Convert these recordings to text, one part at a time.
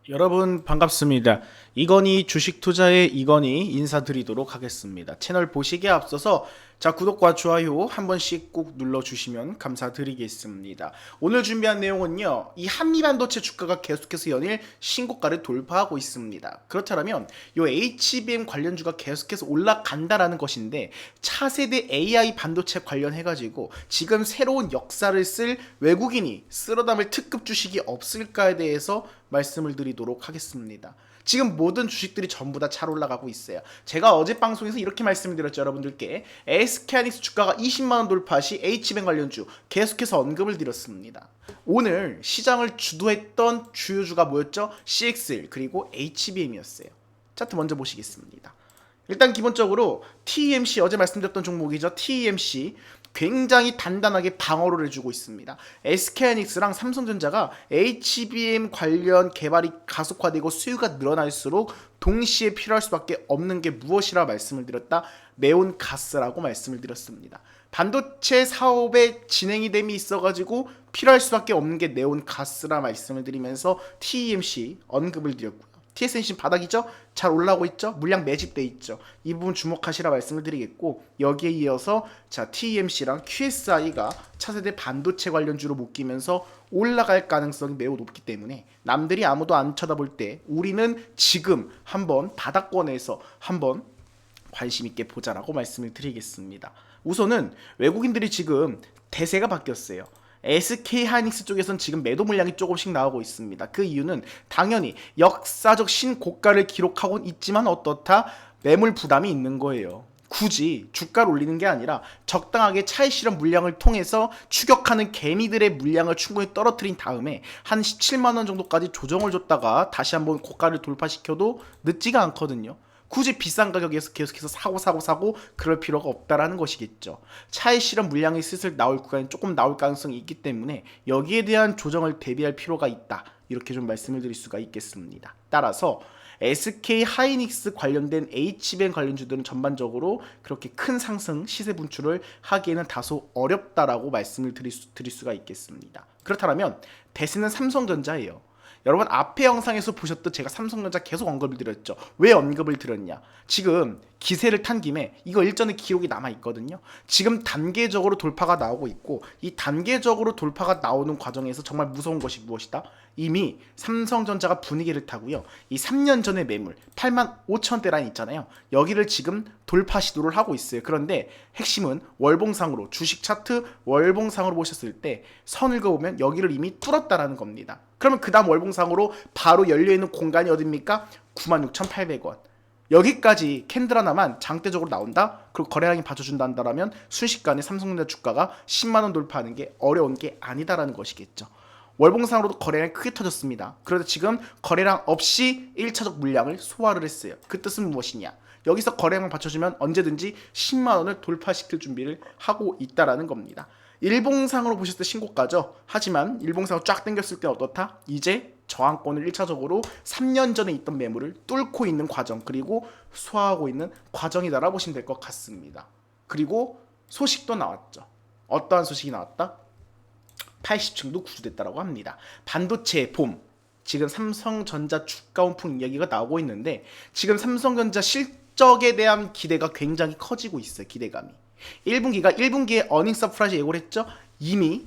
여러분 반갑습니다. 이건희 주식 투자의 이건희 인사드리도록 하겠습니다. 채널 보시기에 앞서서 구독과 좋아요 한 번씩 꼭 눌러주시면 감사드리겠습니다. 오늘 준비한 내용은요, 이 한미반도체 주가가 계속해서 연일 신고가를 돌파하고 있습니다. 그렇다면 이 HBM 관련주가 계속해서 올라간다라는 것인데, 차세대 AI 반도체 관련해가지고 지금 새로운 역사를 쓸 외국인이 쓸어담을 특급 주식이 없을까에 대해서 말씀을 드리도록 하겠습니다. 지금 모든 주식들이 전부 다 잘 올라가고 있어요. 제가 어제 방송에서 이렇게 말씀을 드렸죠, 여러분들께. SK하이닉스 주가가 20만원 돌파 시 HBM 관련주 계속해서 언급을 드렸습니다. 오늘 시장을 주도했던 주요주가 뭐였죠? CXL 그리고 HBM이었어요. 차트 먼저 보시겠습니다. 일단 기본적으로 TMC, 어제 말씀드렸던 종목이죠. TMC 굉장히 단단하게 방어를 해주고 있습니다. SK하이닉스랑 삼성전자가 HBM 관련 개발이 가속화되고 수요가 늘어날수록 동시에 필요할 수밖에 없는 게 무엇이라 말씀을 드렸다? 네온가스라고 말씀을 드렸습니다. 반도체 사업의 진행이 됨이 있어가지고 필요할 수밖에 없는 게 네온가스라 말씀을 드리면서 TMC 언급을 드렸고요. TSMC 바닥이죠? 잘 올라오고 있죠? 물량 매집돼 있죠? 이 부분 주목하시라 말씀을 드리겠고, 여기에 이어서 TMC랑 QSI가 차세대 반도체 관련주로 묶이면서 올라갈 가능성이 매우 높기 때문에 남들이 아무도 안 쳐다볼 때 우리는 지금 한번 바닥권에서 한번 관심 있게 보자라고 말씀을 드리겠습니다. 우선은 외국인들이 지금 대세가 바뀌었어요. SK하이닉스 쪽에선 지금 매도 물량이 조금씩 나오고 있습니다. 그 이유는 당연히 역사적 신고가를 기록하고 있지만 어떻다? 매물 부담이 있는 거예요. 굳이 주가를 올리는 게 아니라 적당하게 차익 실현 물량을 통해서 추격하는 개미들의 물량을 충분히 떨어뜨린 다음에 한 17만원 정도까지 조정을 줬다가 다시 한번 고가를 돌파시켜도 늦지가 않거든요. 굳이 비싼 가격에서 계속해서 사고 그럴 필요가 없다라는 것이겠죠. 차익 실현 물량이 슬슬 나올 구간이 조금 나올 가능성이 있기 때문에 여기에 대한 조정을 대비할 필요가 있다, 이렇게 좀 말씀을 드릴 수가 있겠습니다. 따라서 SK하이닉스 관련된 HBM 관련주들은 전반적으로 그렇게 큰 상승 시세 분출을 하기에는 다소 어렵다라고 말씀을 드릴 수가 있겠습니다. 그렇다면 대세는 삼성전자예요. 여러분 앞에 영상에서 보셨던 제가 삼성전자 계속 언급을 드렸죠. 왜 언급을 드렸냐? 지금 기세를 탄 김에 이거 일전에 기록이 남아 있거든요. 지금 단계적으로 돌파가 나오고 있고, 이 단계적으로 돌파가 나오는 과정에서 정말 무서운 것이 무엇이다? 이미 삼성전자가 분위기를 타고요. 이 3년 전의 매물 85,000원대 라인 있잖아요. 여기를 지금 돌파 시도를 하고 있어요. 그런데 핵심은 월봉상으로, 주식 차트 월봉상으로 보셨을 때 선을 그어보면 여기를 이미 뚫었다라는 겁니다. 그러면 그 다음 월봉상으로 바로 열려있는 공간이 어딥니까? 96,800원. 여기까지 캔들 하나만 장대적으로 나온다? 그리고 거래량이 받쳐준다 한다면 순식간에 삼성전자 주가가 10만원 돌파하는 게 어려운 게 아니다라는 것이겠죠. 월봉상으로도 거래량이 크게 터졌습니다. 그래서 지금 거래량 없이 1차적 물량을 소화를 했어요. 그 뜻은 무엇이냐? 여기서 거래량을 받쳐주면 언제든지 10만원을 돌파시킬 준비를 하고 있다라는 겁니다. 일봉상으로 보셨을 때 신고가죠. 하지만 일봉상으로 쫙 당겼을 때 어떻다? 이제 저항권을 1차적으로 3년 전에 있던 매물을 뚫고 있는 과정, 그리고 소화하고 있는 과정이다라고 보시면 될 것 같습니다. 그리고 소식도 나왔죠. 어떠한 소식이 나왔다? 80층도 구조됐다고 합니다. 반도체의 봄, 지금 삼성전자 주가 온풍 이야기가 나오고 있는데, 지금 삼성전자 실적에 대한 기대가 굉장히 커지고 있어요. 기대감이 1분기에 어닝 서프라이즈 예고를 했죠. 이미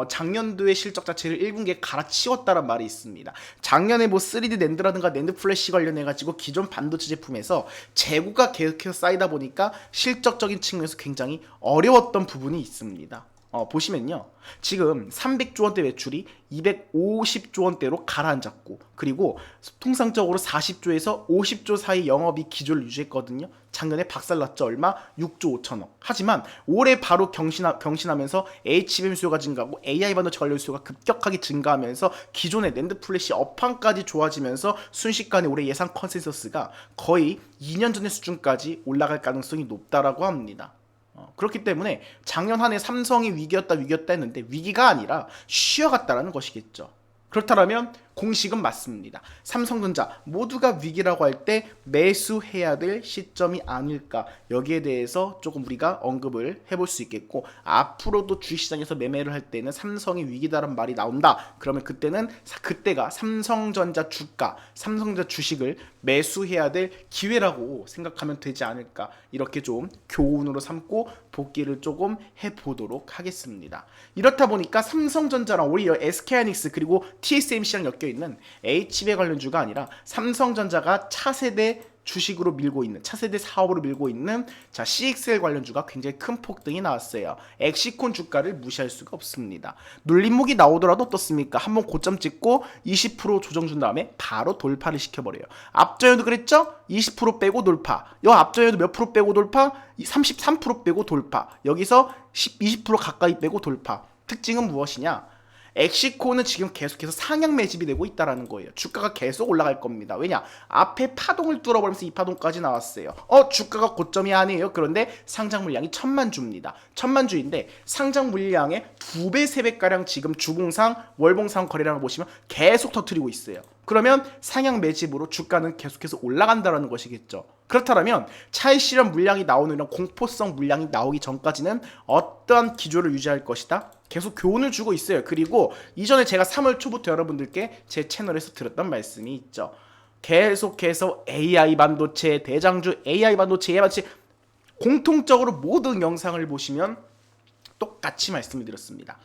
작년도의 실적 자체를 1분기에 갈아치웠다는 말이 있습니다. 작년에 3D 낸드라든가 낸드 플래시 관련해가지고 기존 반도체 제품에서 재고가 계속해서 쌓이다 보니까 실적적인 측면에서 굉장히 어려웠던 부분이 있습니다. 보시면요, 지금 300조 원대 매출이 250조 원대로 가라앉았고, 그리고 통상적으로 40조에서 50조 사이 영업이익 기조를 유지했거든요. 작년에 박살났죠. 얼마? 6조 5천억. 하지만 올해 바로 경신하면서 HBM 수요가 증가하고 AI 반도체 관련 수요가 급격하게 증가하면서 기존의 낸드 플래시 업황까지 좋아지면서 순식간에 올해 예상 컨센서스가 거의 2년 전의 수준까지 올라갈 가능성이 높다라고 합니다. 그렇기 때문에 작년 한 해 삼성이 위기였다 했는데 위기가 아니라 쉬어갔다라는 것이겠죠. 그렇다면 공식은 맞습니다. 삼성전자 모두가 위기라고 할 때 매수해야 될 시점이 아닐까, 여기에 대해서 조금 우리가 언급을 해볼 수 있겠고, 앞으로도 주식시장에서 매매를 할 때는 삼성이 위기다라는 말이 나온다, 그러면 그때가 삼성전자 주가, 삼성전자 주식을 매수해야 될 기회라고 생각하면 되지 않을까, 이렇게 좀 교훈으로 삼고 복귀를 조금 해보도록 하겠습니다. 이렇다 보니까 삼성전자랑 오히려 SK하이닉스 그리고 TSMC랑 엮여있는 HB 관련주가 아니라 삼성전자가 차세대 주식으로 밀고 있는, 차세대 사업으로 밀고 있는 CXL 관련주가 굉장히 큰 폭등이 나왔어요. 엑시콘 주가를 무시할 수가 없습니다. 눌림목이 나오더라도 어떻습니까? 한번 고점 찍고 20% 조정 준 다음에 바로 돌파를 시켜버려요. 앞전에도 그랬죠? 20% 빼고 돌파. 앞전에도 몇 프로 빼고 돌파? 33% 빼고 돌파. 여기서 20% 가까이 빼고 돌파. 특징은 무엇이냐? 엑시콘은 지금 계속해서 상향 매집이 되고 있다는 거예요. 주가가 계속 올라갈 겁니다. 왜냐? 앞에 파동을 뚫어버리면서 이 파동까지 나왔어요. 주가가 고점이 아니에요. 그런데 상장 물량이 1000만 주입니다. 1000만 주인데 상장 물량의 2배, 3배가량 지금 주봉상, 월봉상 거래량을 보시면 계속 터뜨리고 있어요. 그러면 상향 매집으로 주가는 계속해서 올라간다는 것이겠죠. 그렇다면 차익 실현 물량이 나오는 이런 공포성 물량이 나오기 전까지는 어떠한 기조를 유지할 것이다? 계속 교훈을 주고 있어요. 그리고 이전에 제가 3월 초부터 여러분들께 제 채널에서 드렸던 말씀이 있죠. 계속해서 AI 반도체, 대장주 AI 반도체, 공통적으로 모든 영상을 보시면 똑같이 말씀을 드렸습니다.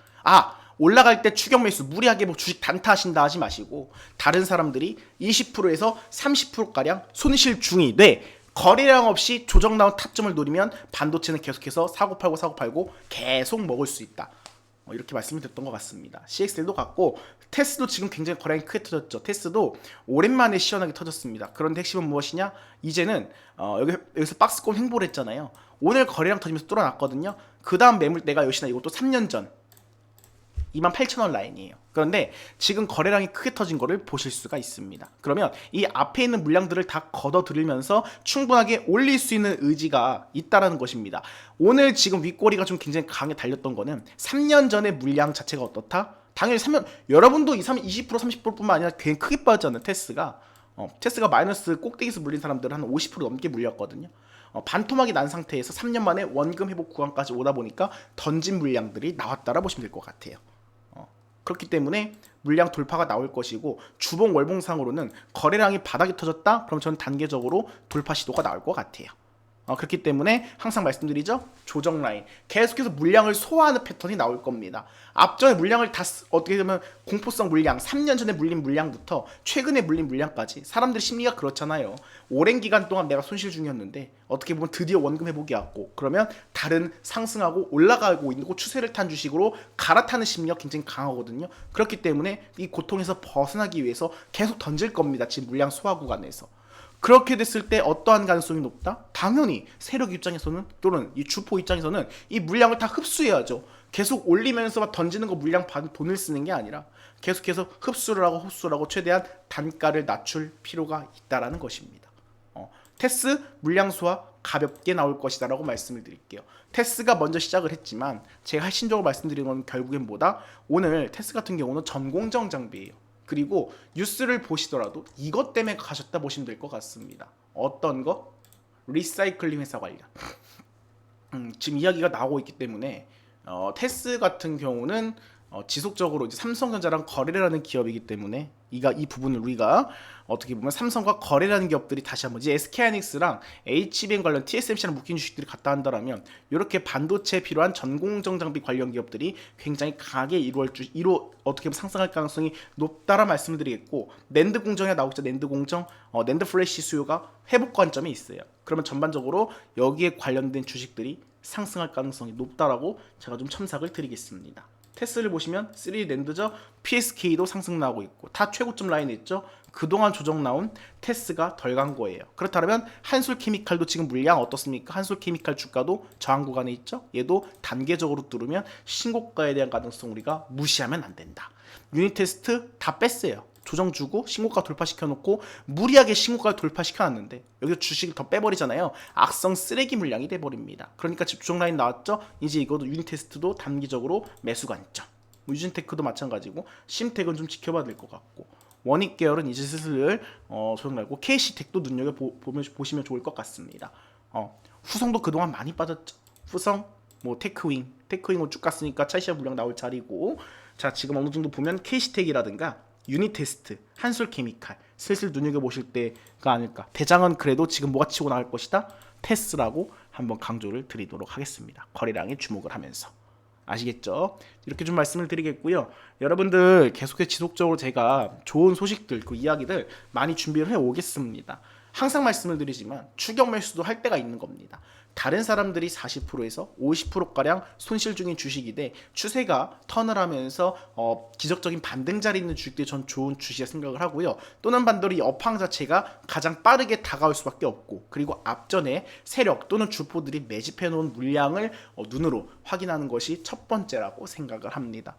올라갈 때 추격 매수 무리하게 주식 단타하신다 하지 마시고, 다른 사람들이 20%에서 30%가량 손실 중인데 거래량 없이 조정 나온 타점을 노리면 반도체는 계속해서 사고 팔고 계속 먹을 수 있다. 이렇게 말씀을 드렸던 것 같습니다. CXL도 같고, 테스도 지금 굉장히 거래량이 크게 터졌죠. 테스도 오랜만에 시원하게 터졌습니다. 그런데 핵심은 무엇이냐? 이제는 여기서 박스권 횡보를 했잖아요. 오늘 거래량 터지면서 뚫어놨거든요. 그 다음 매물대가 역시나 이것도 3년 전 28,000원 라인이에요. 그런데 지금 거래량이 크게 터진 거를 보실 수가 있습니다. 그러면 이 앞에 있는 물량들을 다 걷어들이면서 충분하게 올릴 수 있는 의지가 있다라는 것입니다. 오늘 지금 윗꼬리가 좀 굉장히 강하게 달렸던 거는 3년 전의 물량 자체가 어떻다? 당연히 3년, 여러분도 20% 30%뿐만 아니라 굉장히 크게 빠졌잖아요. 테스가 마이너스 꼭대기에서 물린 사람들은 한 50% 넘게 물렸거든요. 반토막이 난 상태에서 3년 만에 원금 회복 구간까지 오다 보니까 던진 물량들이 나왔다라 보시면 될 것 같아요. 그렇기 때문에 물량 돌파가 나올 것이고, 주봉 월봉상으로는 거래량이 바닥이 터졌다? 그럼 저는 단계적으로 돌파 시도가 나올 것 같아요. 그렇기 때문에 항상 말씀드리죠. 조정 라인 계속해서 물량을 소화하는 패턴이 나올 겁니다. 앞전에 물량을 다 어떻게 되면 공포성 물량, 3년 전에 물린 물량부터 최근에 물린 물량까지, 사람들 심리가 그렇잖아요. 오랜 기간 동안 내가 손실 중이었는데 어떻게 보면 드디어 원금 회복이 왔고, 그러면 다른 상승하고 올라가고 있고 추세를 탄 주식으로 갈아타는 심리가 굉장히 강하거든요. 그렇기 때문에 이 고통에서 벗어나기 위해서 계속 던질 겁니다. 지금 물량 소화 구간에서. 그렇게 됐을 때 어떠한 가능성이 높다? 당연히 세력 입장에서는, 또는 이 주포 입장에서는 이 물량을 다 흡수해야죠. 계속 올리면서 던지는 거 물량 받은 돈을 쓰는 게 아니라 계속해서 흡수를 하고 최대한 단가를 낮출 필요가 있다라는 것입니다. 테스 물량 소화 가볍게 나올 것이다 라고 말씀을 드릴게요. 테스가 먼저 시작을 했지만 제가 핵심적으로 말씀드리는 건 결국엔 뭐다? 오늘 테스 같은 경우는 전공정 장비예요. 그리고 뉴스를 보시더라도 이것 때문에 가셨다 보시면 될 것 같습니다. 어떤 거? 리사이클링 회사 관련. 지금 이야기가 나오고 있기 때문에 테스 같은 경우는 지속적으로 이제 삼성전자랑 거래를 하는 기업이기 때문에 이 부분을 우리가 어떻게 보면 삼성과 거래라는 기업들이 다시 한번 이제 SK하이닉스랑 HBM 관련 TSMC랑 묶인 주식들이 갖다 한다라면 이렇게 반도체에 필요한 전공정 장비 관련 기업들이 굉장히 강하게 어떻게 보면 상승할 가능성이 높다라 말씀을 드리겠고, 낸드 공정에 나오겠죠. 낸드 공정, 낸드 플래시 수요가 회복 관점에 있어요. 그러면 전반적으로 여기에 관련된 주식들이 상승할 가능성이 높다라고 제가 좀 첨삭을 드리겠습니다. 테스를 보시면 3D 낸드죠. PSK도 상승 나오고 있고 다 최고점 라인에 있죠. 그동안 조정 나온 테스가 덜 간 거예요. 그렇다면 한솔케미칼도 지금 물량 어떻습니까? 한솔케미칼 주가도 저항 구간에 있죠. 얘도 단계적으로 뚫으면 신고가에 대한 가능성 우리가 무시하면 안 된다. 유닛 테스트 다 뺐어요. 조정 주고 신고가 돌파시켜 놓고 무리하게 신고가를 돌파시켜 놨는데 여기서 주식을 더 빼버리잖아요. 악성 쓰레기 물량이 돼버립니다. 그러니까 지금 조정 라인 나왔죠. 이제 이것도 유닛 테스트도 단기적으로 매수 관점. 유진테크도 마찬가지고 심텍은 좀 지켜봐야 될 것 같고, 원익 계열은 이제 슬슬 조정되고 KC텍도 보시면 좋을 것 같습니다. 후성도 그동안 많이 빠졌죠. 후성, 뭐 테크윙은 쭉 갔으니까 차시아 물량 나올 자리고, 자 지금 어느 정도 보면 KC텍이라든가 유니테스트, 한솔케미칼 슬슬 눈여겨보실 때가 아닐까. 대장은 그래도 지금 뭐가 치고 나갈 것이다? 테스라고 한번 강조를 드리도록 하겠습니다. 거래량에 주목을 하면서. 아시겠죠? 이렇게 좀 말씀을 드리겠고요. 여러분들 계속해서 지속적으로 제가 좋은 소식들, 그 이야기들 많이 준비를 해오겠습니다. 항상 말씀을 드리지만 추격 매수도 할 때가 있는 겁니다. 다른 사람들이 40%에서 50%가량 손실 중인 주식이 돼 추세가 턴을 하면서 기적적인 반등 자리에 있는 주식들이 전 좋은 주식이라 생각을 하고요. 또는 반대로 이 업황 자체가 가장 빠르게 다가올 수밖에 없고, 그리고 앞전에 세력 또는 주포들이 매집해 놓은 물량을 눈으로 확인하는 것이 첫 번째라고 생각을 합니다.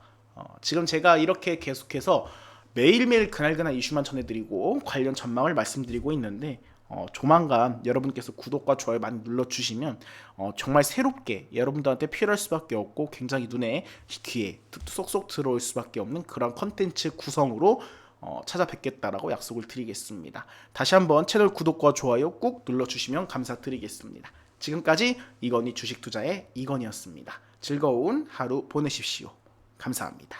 지금 제가 이렇게 계속해서 매일매일 그날그날 이슈만 전해드리고 관련 전망을 말씀드리고 있는데, 조만간 여러분께서 구독과 좋아요 많이 눌러주시면 정말 새롭게 여러분들한테 필요할 수밖에 없고 굉장히 눈에 귀에 쏙쏙 들어올 수밖에 없는 그런 컨텐츠 구성으로 찾아뵙겠다라고 약속을 드리겠습니다. 다시 한번 채널 구독과 좋아요 꾹 눌러주시면 감사드리겠습니다. 지금까지 이건희 주식투자의 이건희였습니다. 즐거운 하루 보내십시오. 감사합니다.